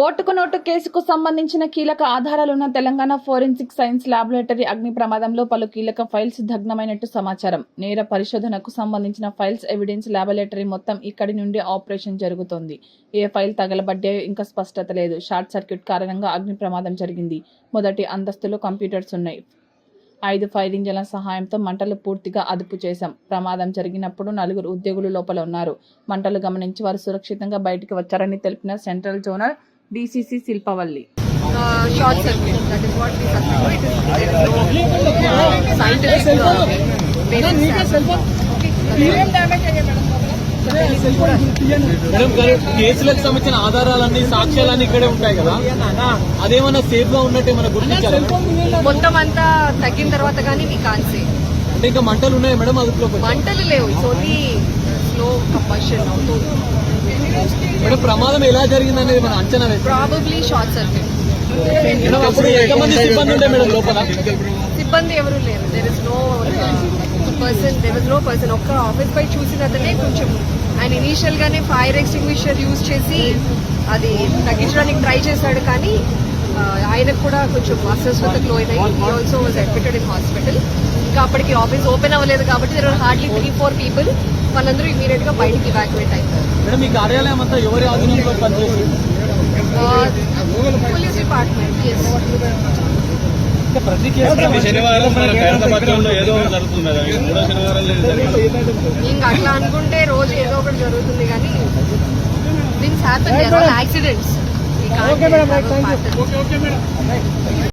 ఓటుకు నోటు కేసుకు సంబంధించిన కీలక ఆధారాలున్న తెలంగాణ ఫోరెన్సిక్ సైన్స్ ల్యాబొరేటరీ అగ్ని ప్రమాదంలో పలు కీలక ఫైల్స్ దగ్ధమైనట్టు సమాచారం. నేర పరిశోధనకు సంబంధించిన ఫైల్స్ ఎవిడెన్స్ ల్యాబొరేటరీ మొత్తం ఇక్కడి నుండి ఆపరేషన్ జరుగుతోంది. ఏ ఫైల్ తగలబడ్డాయో ఇంకా స్పష్టత లేదు. షార్ట్ సర్క్యూట్ కారణంగా అగ్ని ప్రమాదం జరిగింది. మొదటి అంతస్తులో కంప్యూటర్స్ ఉన్నాయి. 5 ఫైర్ ఇంజన్ల సహాయంతో మంటలు పూర్తిగా అదుపు చేశాం. ప్రమాదం జరిగినప్పుడు 4 ఉద్యోగులు లోపల ఉన్నారు. మంటలు గమనించి వారు సురక్షితంగా బయటికి వచ్చారని తెలిపిన central zonal DCC Shilpavalli. Short circuit, that is what we suspect. It is scientific madam కేసులకు సంబంధించిన ఆధారాలన్నీ సాక్ష్యాలన్నీ ఇక్కడే ఉంటాయి కదా, అదేమన్నా సేఫ్ గా ఉన్నట్టు ఏమైనా గుర్తించాలి? మొత్తం అంతా తగ్గిన తర్వాత కానీ మీ కాన్సే అంటే ఇంకా మంటలు ఉన్నాయి మేడం, అదుపులో మంటలు లేవు. ఇట్స్ ఓన్లీ స్లో కంబషన్ అవుతుంది. మేడం ప్రమాదం ఎలా జరిగింది అనేది మన అంచనా వేస్తాం. Probably short circuit. అప్పుడు ఎంతమంది సిబ్బంది ఉండే మేడం లోపల? సిబ్బంది ఎవరు లేరు. There is no person. ఒక్క ఆఫీస్ పై చూసినతనే కొంచెం ఆయన ఇనీషియల్ గానే ఫైర్ ఎక్స్టింగ్విషర్ యూజ్ చేసి అది తగ్గించడానికి ట్రై చేశాడు, కానీ ఆయనకు కూడా కొంచెం అస్వస్థతకు లోనై he also was admitted in hospital. ఇంకా అప్పటికి ఆఫీస్ ఓపెన్ అవ్వలేదు కాబట్టి దేర్ ఆర్ హార్డ్లీ 3-4 పీపుల్. వాళ్ళందరూ ఇమీడియట్ గా బయటికి ఇవాక్యువేట్ అయిపోయారు. మేడం మీ కార్యాలయం అంతా ఎవరి ఆధీనంలో పనిచేస్తుంది? Police department. ప్రతి శనివారం ఇంకా అట్లా అనుకుంటే రోజు ఏదో ఒకటి జరుగుతుంది, కానీ things happen. There are accidents.